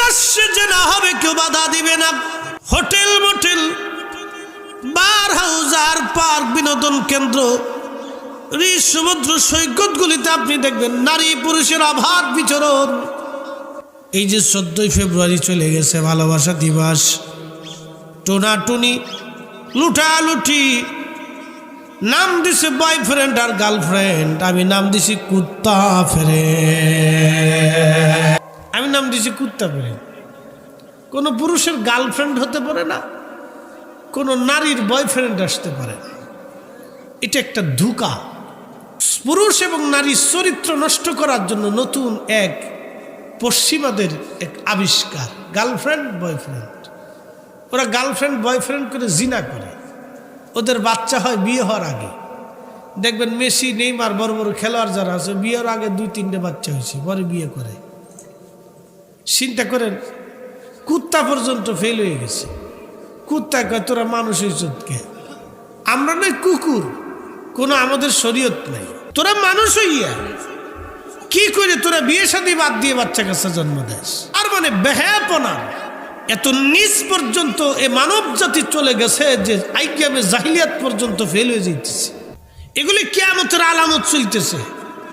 প্রকাশ্যে যে না হবে কেউ বাধা দিবে না। হোটেল মোটেল বার হাউস আর পার্ক বিনোদন কেন্দ্র সমুদ্র সৈকতগুলিতে আপনি দেখবেন নারী পুরুষের অবাধ বিচরণ। এই যে 14ই ফেব্রুয়ারি চলে গেছে, ভালোবাসা দিবস, টোনাটুনি লুটালুটি, নাম দিছে বয়ফ্রেন্ড আর গার্লফ্রেন্ড, আমি নাম দিছি কুত্তা ফ্রেন্ড। আমি নাম দিছি কুত্তা ফ্রেন্ড। কোনো পুরুষের গার্লফ্রেন্ড হতে পারে না, কোনো নারীর বয়ফ্রেন্ড আসতে পারে না। এটা একটা ধোঁকা। পুরুষ এবং নারীর চরিত্র নষ্ট করার জন্য নতুন এক পশ্চিমাদের এক আবিষ্কার, গার্লফ্রেন্ড বয়ফ্রেন্ড। ওরা গার্লফ্রেন্ড বয়ফ্রেন্ড করে জিনা করে, ওদের বাচ্চা হয় বিয়ে হওয়ার আগে। দেখবেন মেসি, নেইমার, বড় বড় খেলোয়াড় যারা আছে বিয়ের আগে 2-3টে বাচ্চা হয়েছে, পরে বিয়ে করে। চিন্তা করেন, কুত্তা পর্যন্ত ফেল হয়ে গেছে। কুত্তা কয় তোরা মানুষ হয়েছ কে? আমরা নয় কুকুর, কোনো আমাদের শরীয়ত নাই। তোরা মানুষ হইয়া কি করে তোরা বিয়ে শাদী বাদ দিয়ে বাচ্চা কাচ্চা জন্ম দেস? আর মানে বেহায়াপনা এত নিচ পর্যন্ত এ মানব জাতি চলে গেছে যে আইকিয়ামে জাহিলিয়াত পর্যন্ত ফেল হয়ে যেতেছে। এগুলি কিয়ামতের আলামত চলতেছে।